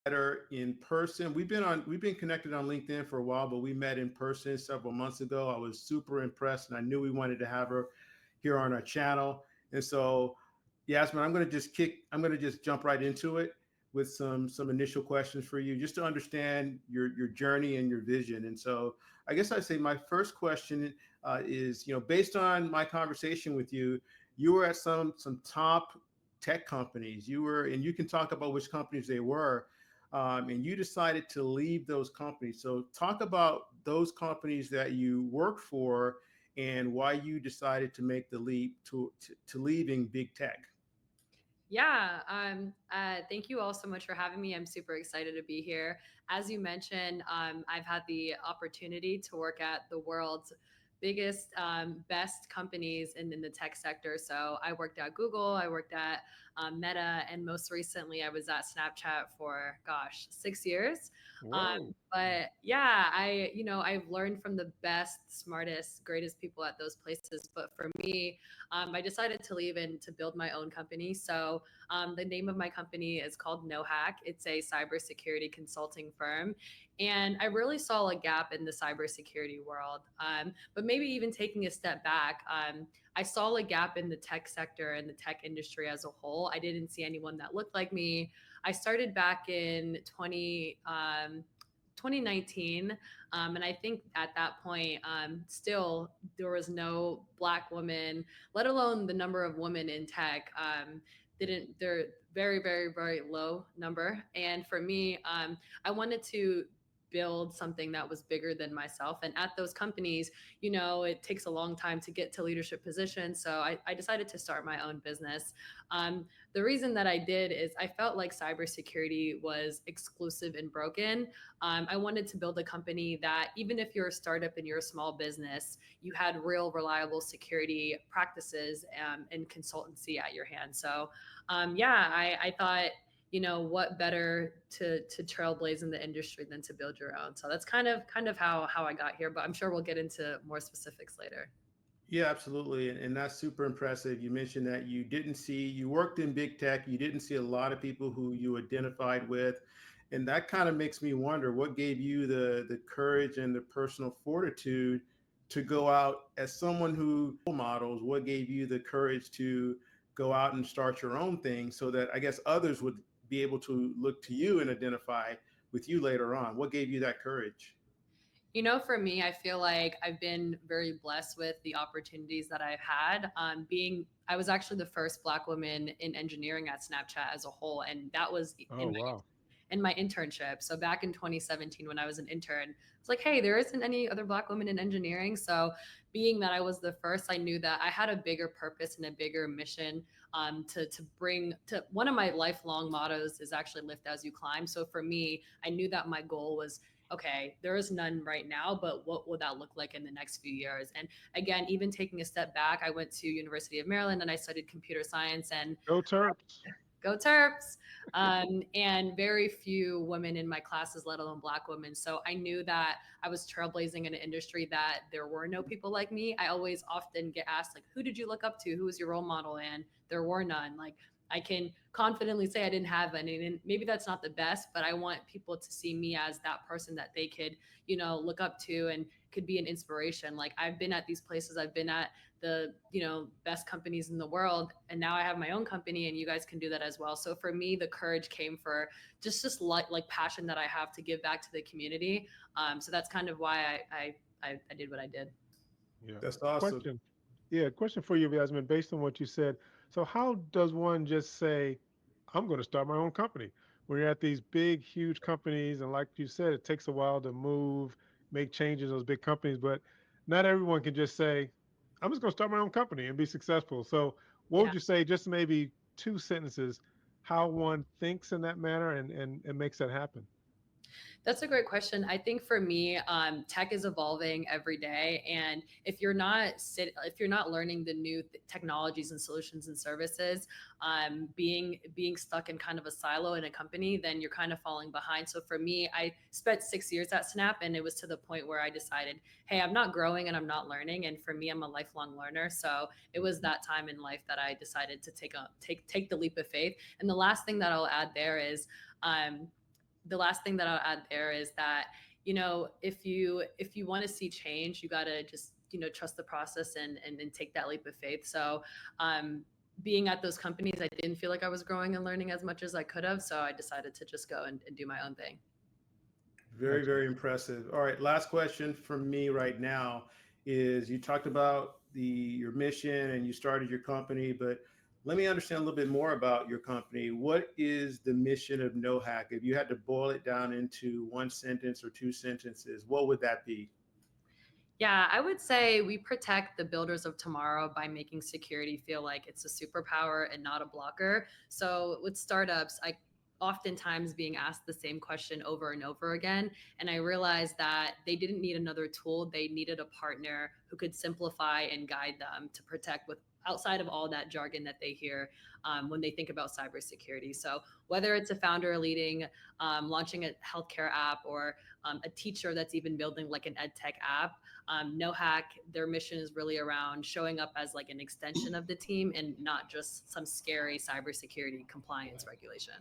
better in person. We've been connected on LinkedIn for a while, but we met in person several months ago. I was super impressed, and I knew we wanted to have her here on our channel. And so, Yasmin, I'm gonna just jump right into it with some initial questions for you, just to understand your journey and your vision. And so, I guess I'd say my first question is, based on my conversation with you, you were at some top tech companies. And you can talk about which companies they were, and you decided to leave those companies. So talk about those companies that you worked for and why you decided to make the leap to leaving big tech. Yeah, thank you all so much for having me. I'm super excited to be here. As you mentioned, I've had the opportunity to work at the world's biggest, best companies in the tech sector. So I worked at Google, I worked at Meta, and most recently I was at Snapchat for, gosh, 6 years. Whoa. But yeah, I've learned from the best, smartest, greatest people at those places. But for me, I decided to leave and to build my own company. So the name of my company is called No Hack. It's a cybersecurity consulting firm. And I really saw a gap in the cybersecurity world. But maybe even taking a step back, I saw a gap in the tech sector and the tech industry as a whole. I didn't see anyone that looked like me. I started back in 2019. And I think at that point, still there was no Black woman, let alone the number of women in tech. They're very, very, very low number. And for me, I wanted to build something that was bigger than myself. And at those companies, it takes a long time to get to leadership positions. So I decided to start my own business. The reason that I did is I felt like cybersecurity was exclusive and broken. I wanted to build a company that even if you're a startup and you're a small business, you had real reliable security practices and consultancy at your hand. So I thought, what better to trailblaze in the industry than to build your own. So that's kind of how I got here, but I'm sure we'll get into more specifics later. Yeah, absolutely. And that's super impressive. You mentioned that you worked in big tech, you didn't see a lot of people who you identified with. And that kind of makes me wonder what gave you the courage and the personal fortitude to go out as someone who models, what gave you the courage to go out and start your own thing so that I guess others would be able to look to you and identify with you later on? What gave you that courage? For me, I feel like I've been very blessed with the opportunities that I've had. I was actually the first Black woman in engineering at Snapchat as a whole, and that was Oh, wow. in my internship. So back in 2017, when I was an intern, it's like, hey, there isn't any other Black women in engineering. So being that I was the first, I knew that I had a bigger purpose and a bigger mission to bring to one of my lifelong mottos is actually lift as you climb. So for me, I knew that my goal was, okay, there is none right now, but what will that look like in the next few years? And again, even taking a step back, I went to University of Maryland and I studied computer science, and Go Terps. go Terps. And very few women in my classes, let alone Black women. So I knew that I was trailblazing in an industry that there were no people like me. I always often get asked, like, who did you look up to? Who was your role model? And there were none. Like, I can confidently say I didn't have any, and maybe that's not the best, but I want people to see me as that person that they could, look up to and could be an inspiration. Like, I've been at these places, I've been at the, best companies in the world, and now I have my own company, and you guys can do that as well. So for me, the courage came for just like passion that I have to give back to the community. So that's kind of why I did what I did. Yeah. That's awesome. Question. Yeah, question for you, Yasmin, based on what you said. So how does one just say, I'm going to start my own company? When you're at these big, huge companies, and like you said, it takes a while to move, make changes in those big companies, but not everyone can just say, I'm just going to start my own company and be successful. So what Yeah. would you say, just maybe two sentences, how one thinks in that manner and makes that happen? That's a great question. I think for me, tech is evolving every day, and if you're not learning the new technologies and solutions and services, being stuck in kind of a silo in a company, then you're kind of falling behind. So for me, I spent 6 years at Snap, and it was to the point where I decided, hey, I'm not growing and I'm not learning. And for me, I'm a lifelong learner. So it was that time in life that I decided to take the leap of faith. And the last thing that I'll add there is, the last thing that I'll add there is that, if you want to see change, you got to just, trust the process and take that leap of faith. So, being at those companies, I didn't feel like I was growing and learning as much as I could have. So I decided to just go and do my own thing. Very, Excellent. very impressive. All right, last question from me right now is you talked about your mission and you started your company, but let me understand a little bit more about your company. What is the mission of No Hack? If you had to boil it down into one sentence or two sentences, what would that be? Yeah, I would say we protect the builders of tomorrow by making security feel like it's a superpower and not a blocker. So with startups, I oftentimes being asked the same question over and over again. And I realized that they didn't need another tool. They needed a partner who could simplify and guide them to protect with outside of all that jargon that they hear when they think about cybersecurity. So whether it's a founder leading, launching a healthcare app, or a teacher that's even building like an ed tech app, No Hack, their mission is really around showing up as like an extension of the team and not just some scary cybersecurity compliance regulation.